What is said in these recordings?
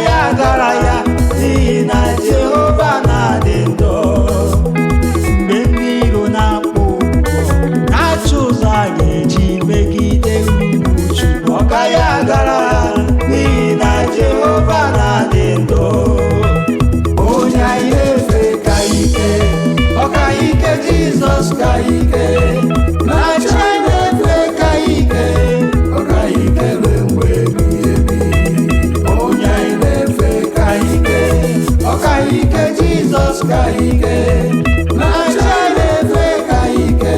gaghị agara ya n'ihi na Jehova na-adị ndụ. Mgbe ndị iro na-akpọ oku na-achụ ụzọ a ga-eji megide uchu, ọ gaghị agara ya n'ihi na Jehova na-adị ndụ. Onye anyị na-efe ka ike, ọ ka ike, Jizọs ka ike, na-achị anyị na-efe ka ike, ọ ka ike ruo mgbe ebighị ebi. Onye anyị na-efe ka ike, ọ ka ike, Jizọs ka ike, na-achị anyị na-efe ka ike,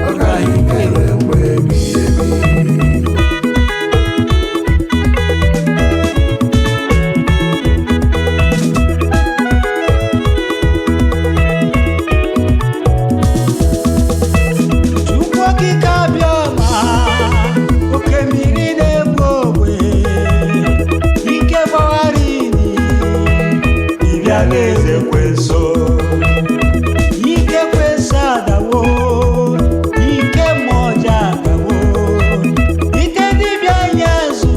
ọ ka ike ruo mgbe ebighị ebi. Eze kweso, ike kweso adawo, ike mmụọ adawo, ike dibịa nyezu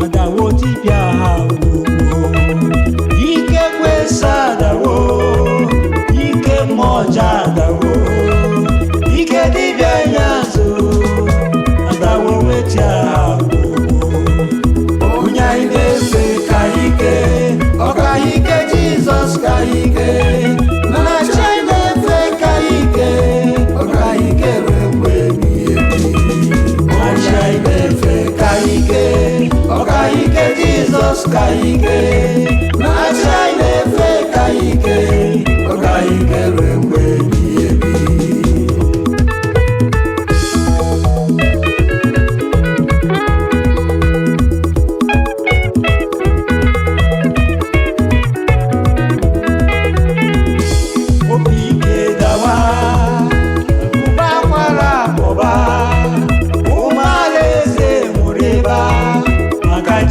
adawo, dibịa ha gbogbo. Ike kweso adawo, ike mmụọ adawo, ike dibịa nyezu adawo, wetia ha gbogbo. Onye anyị na-efe ka ike, ọ ka ike, Jizọs ka ike, na-achị anyị na-efe ka ike, ọ ka ike ruo mgbe ebighị ebi. Na-achị anyị na-efe ka ike, ọ ka ike, Jizọs ka ike, na-achị anyị na-efe ka ike, ọ ka ike ruo mgbe ebighị ebi.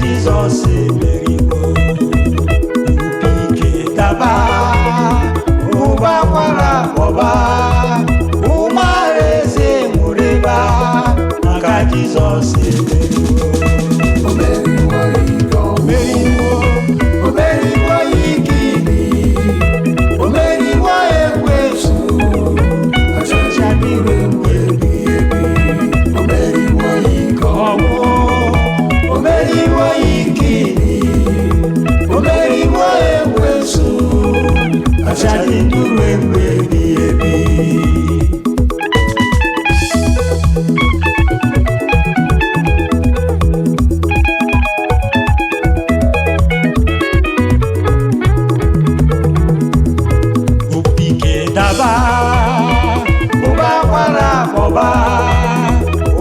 Jizọs emerigo. Obi ike daba, ụba kwara akpọba, ụmụ alaeze nwụrịba, maka Jizọs emerigo. O meriwo ike, o meriwo ike ili, o meriwo ekwensu, ọchịchị adịghị mgbe ebighị ebi. O meriwo ike ọnwụ, o meriwo ike ili, o meriwo ekwensu, ọchịchị ndụ ruo mgbe ebighị ebi. Obi ike daba, ụba kwara akpọba,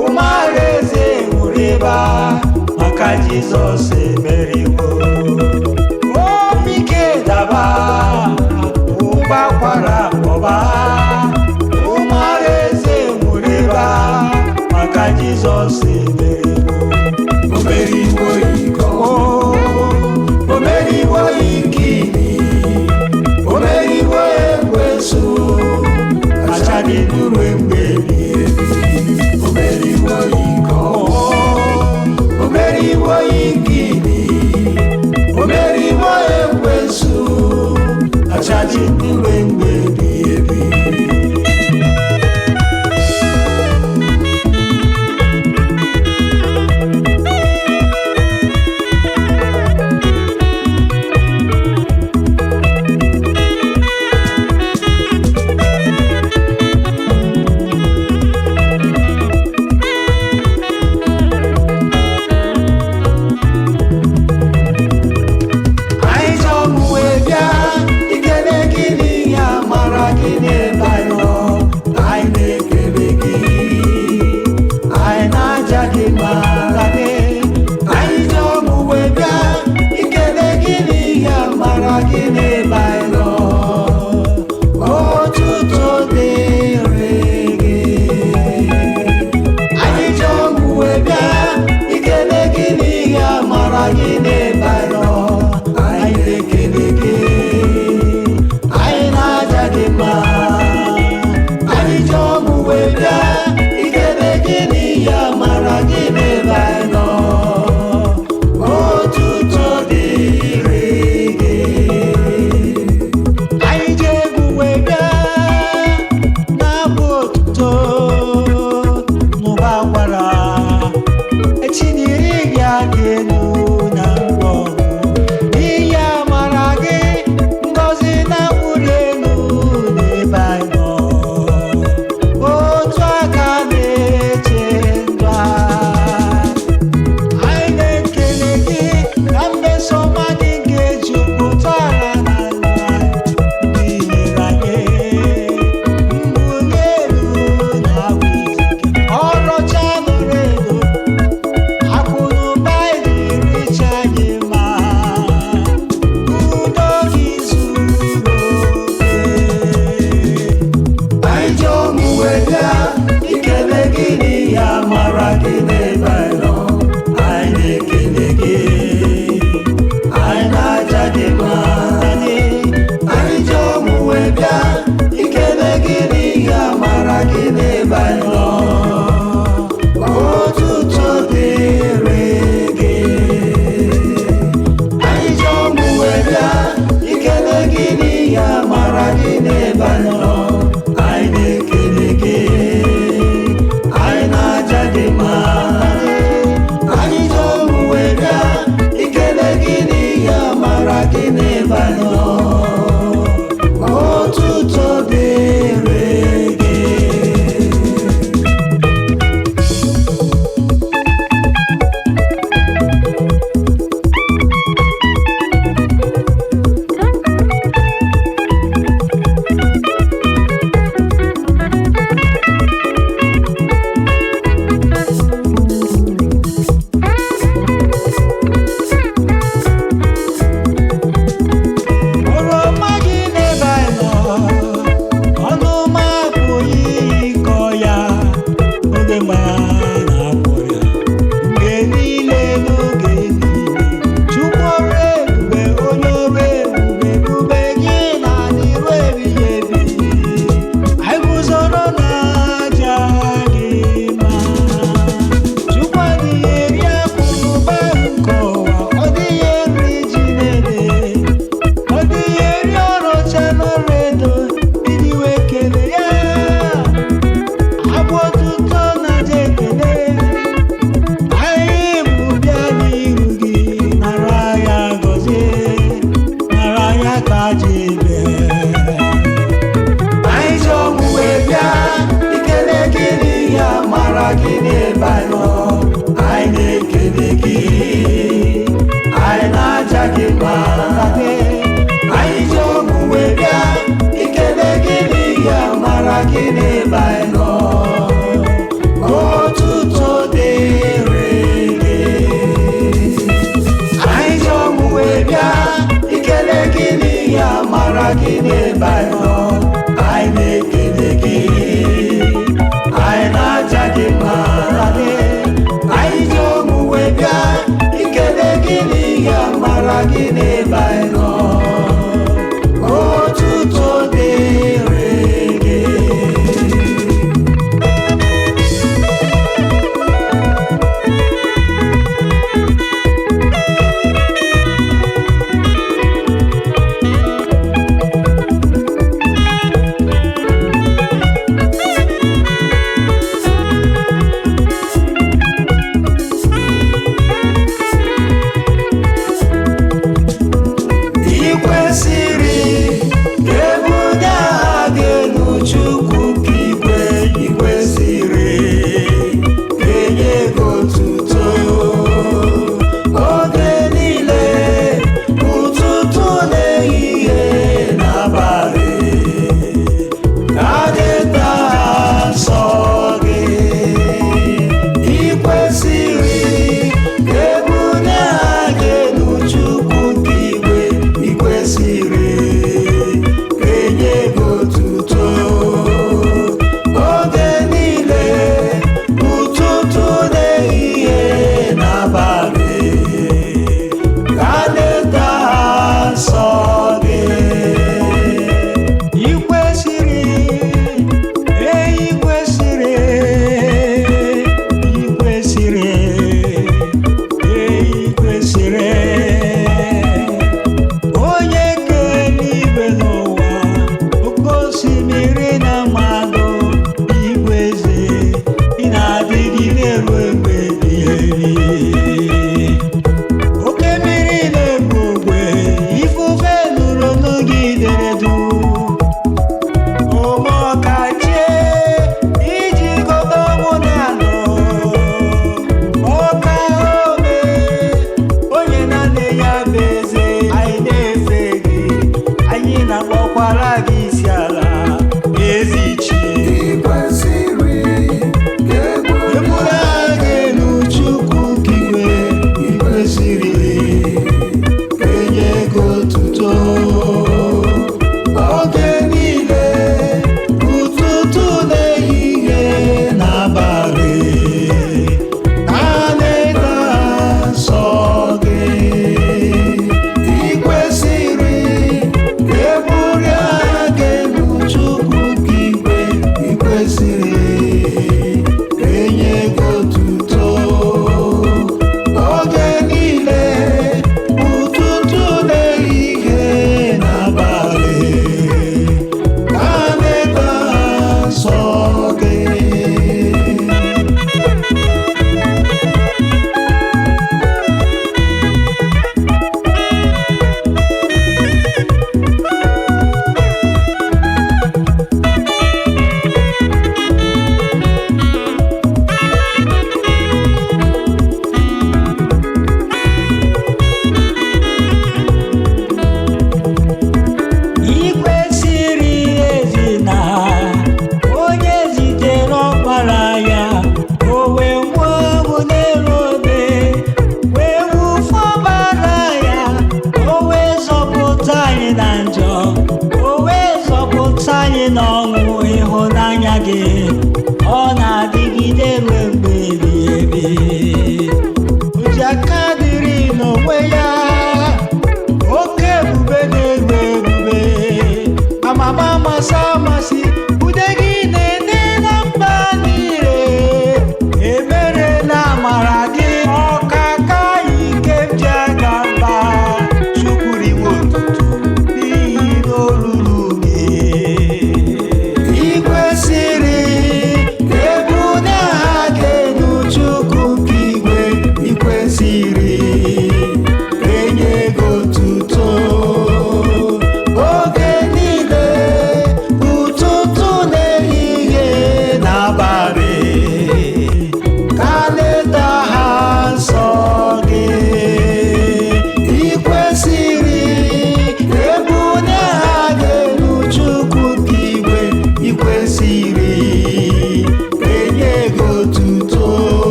ụmụ alaeze nwụrịba, maka Jizọs emeriwo. Obi ike daba, ụba kwara akpọba, ụmụ alaeze nwụrịba, maka Jizọs emeriwo. O meriwo ike, o meriwo ike ili, o meriwo ekwensu, achadị ndụ ruo mgbe ebighị ebi. O meriwo ike, o meriwo ike ili, o meriwo ekwensu, achadị ndụ ruo mgbe ebighị ebi. Otuto dị gị n'ebe anyị nọ, anyị na-ekele gị, anyị na-aja gị mma, anyị ji ọṅụ wee bịa ikele gị n'ihi amara gị n'ebe anyị nọ. Otuto dịrị gị.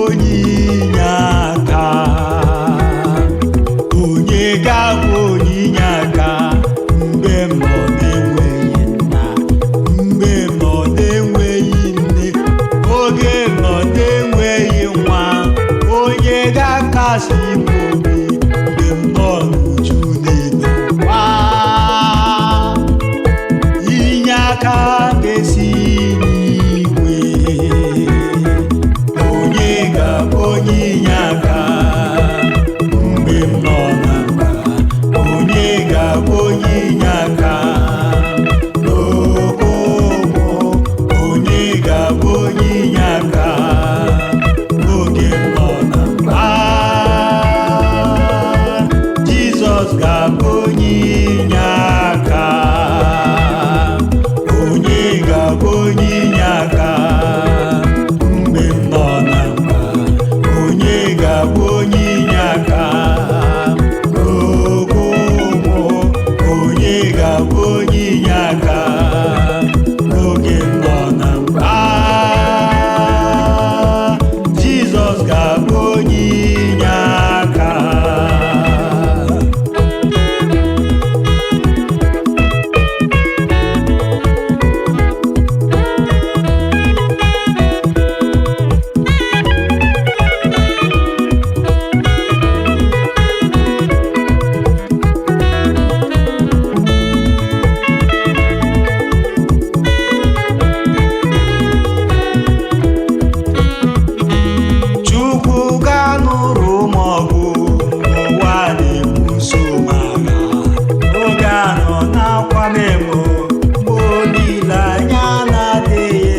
onye inye aka? Onye ga-abụ onye inye aka mgbe m nọ na-enweghị nna, mgbe m nọ na-enweghị nne, oge m nọ na-enweghị nwa? Onye ga-akasị m obi mgbe m nọ n'uju niile? Inye aka ga-esi n'igwe. Onye ga-abụ onye inye aka mgbe m nọ na mkpa? Onye ga-abụ onye inye aka n'oge ụmụ? Onye ga-abụ onye inye aka n'oge m nọ na mkpa? Jizọs ga-abụ onye inye aka. Onye ga-abụ onye inye aka mgbe m nọ na mkpa? Onye ga-abụ onye inye aka n'oge ụmụ? Onye ga-abụ onye inye aka n'oge m nọ na mkpa? Jizọs ga-abụ onye inye aka. Chukwu ga-anụrụ m ọgụ n'ụwa na-ebuso m agha. Oge anọ n'akwa m emo mgbe olileanya na-adịghị.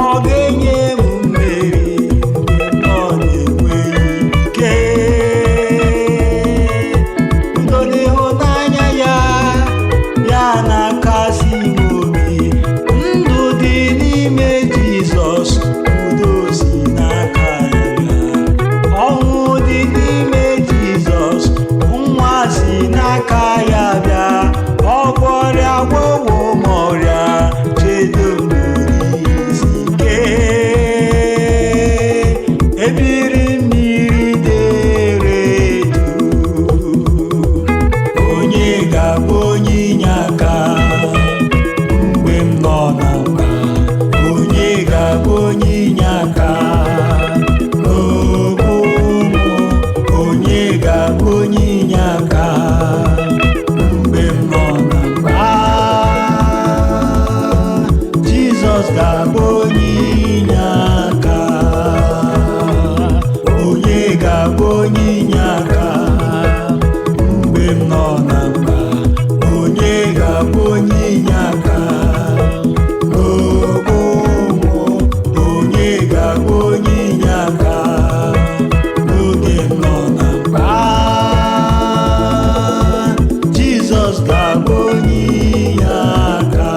Ọ ga-enye m mmeri mgbe m nọ na-enweghị ike. Udo na ịhụnanya ya, ya na-akasi m obi. Ndụ dị n'ime Jizọs, udo si n'aka ya bịa. Ọnwụ dị n'ime Jizọs, nwa si n'aka ya bịa. Ọ gwọrịa gwọwo m ọrịa, chedo m n'isi ike. Ebiri mmiri dere duu. Onye ga-abụ onye inye aka mgbe m nọ na mkpa? Onye ga-abụ onye inye aka n'oge ụmụ? Onye ga-abụ onye inye aka mgbe m nọ na mkpa? Jizọs ga-abụ onye inye aka. Onye ga-abụ onye inye aka mgbe m nọ na mkpa? Onye ga-abụ onye inye aka n'oge ụmụ? Onye ga-abụ onye inye aka n'oge m nọ na mkpa? Jizọs ga-abụ onye inye aka.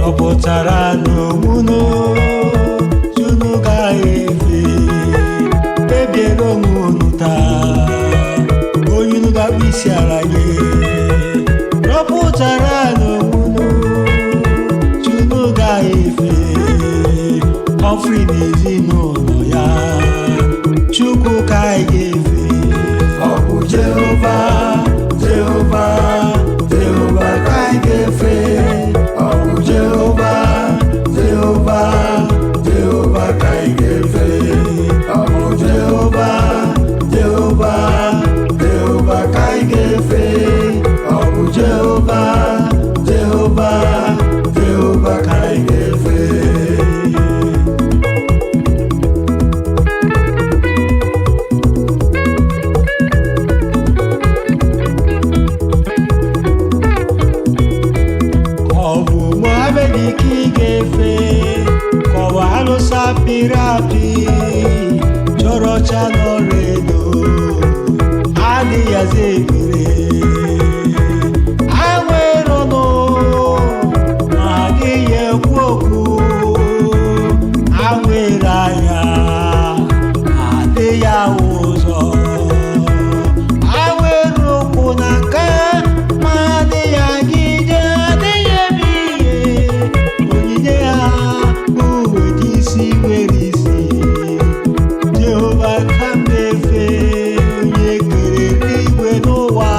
Rọpụtara n'onwunu unu ga-efe. Kpebiere onwe unu taa onye unu ga-akpụ isi ala nye. Rọpụtara n'onwunu unu ga-efe. Ofri n'ezinụlọ ya, Chukwu ka anyị ga-efe. Ọ bụ Jehova, Jehova, Jehova ka anyị ga-efe. Ọ bụ Jehova, Jehova, Jehova ka anyị ga-efe. Ọ bụ Jehova, Jehova, Jehova ka anyị ga-efe. ekpere anwere ọnụ ma adịghị ekwu okwu anwere anya adịghị ahụ ụzọ anwere ụkwụ na aka ma adịghị aga ije adịghị eme ihe onyinye ha bụ ụdị isi nwere isi Jehova ka m na-efe onye kere eluigwe n'ụwa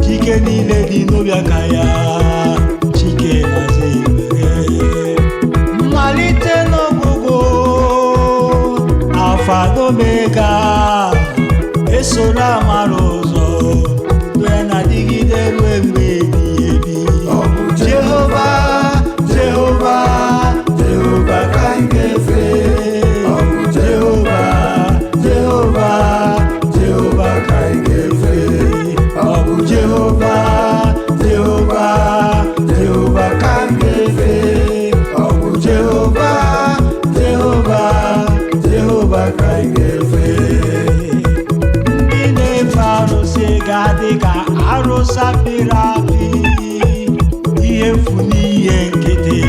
chike niile dị n'obi aka ya chike na-aza ekpere mmalite n'ọgwụgwụ Alfa na Omega esoro amara ụzọ udo ya na-adịgide ruo mgbe ebighị ebi Jehova Jehova Jehova ka anyị ga-efe Jehova Jehova Jehova ka anyị ga-efe ọ bụ Jehova Jehova Jehova ka anyị ga-efe ọ bụ Jehova Jehova Jehova ka anyị ga-efe ndị na-efe arụsị ga-adị ka arụsị apịrị apị ihe efu n'ihe nkịtị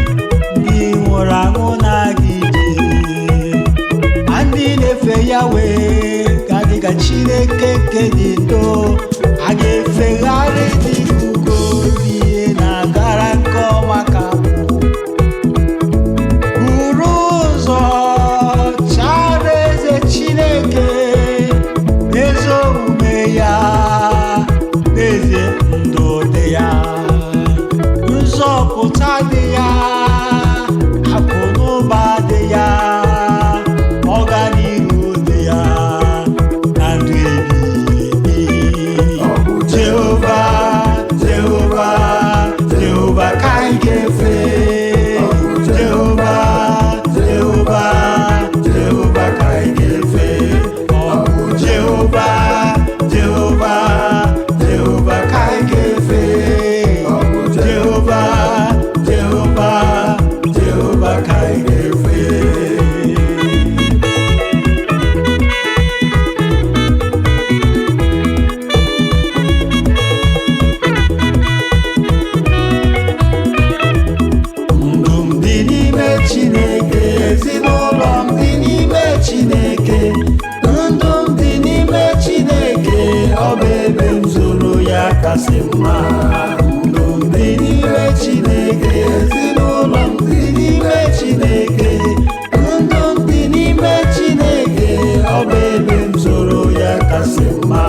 ndị nwụrụ anwụ na-aga ije ma ndị na-efe ya wee ga-adị ka Chineke nke dị ndo a ga-efegharị dị ka ugo ihe na-agara nke ọma ka buru ụzọ chara eze Chineke eze omume ya n'eze ndụ dị ya nzọpụta dị ya akụ na ụba dị ya ọganihu dị ya na ndụ ebighị ebi Jehova Jehova Jehova ka anyị ga-efe Jehova Jehova Jehova ka anyị ga-efe ọ bụ Jehova Jehova Jehova ka anyị ga-efe ọ bụ Jehova Jehova Jehova ka anyị ga-efe ndụ m dị n'ime Chineke ezinụlọ m dị n'ime Chineke ndụ m dị n'ime Chineke ọ bụ ebe m zoro ya kasị mma ndụ m dị n'ime Chineke ezinụlọ m dị n'ime Chineke ndụ m dị n'ime Chineke ọ bụ ebe m zoro ya kasị mma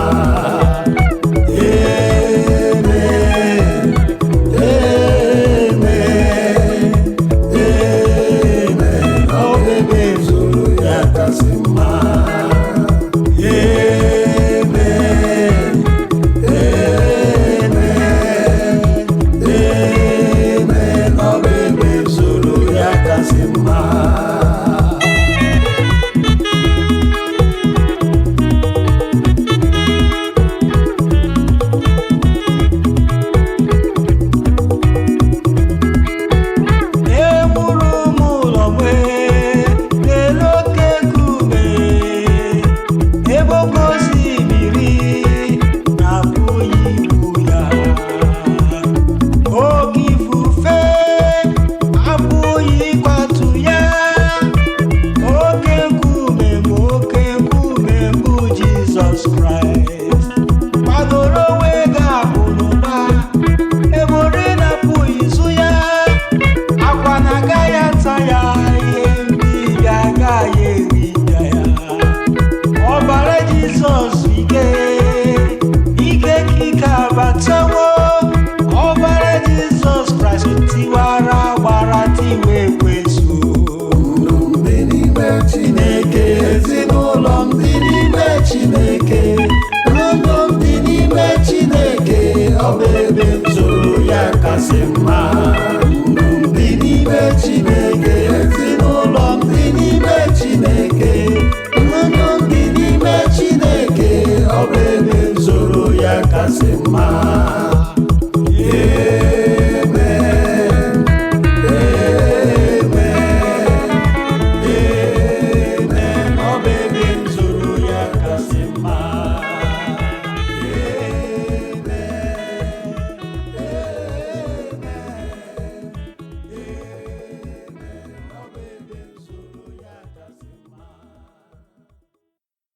Chineke ọ bụ ebe m zoro ya kasị mma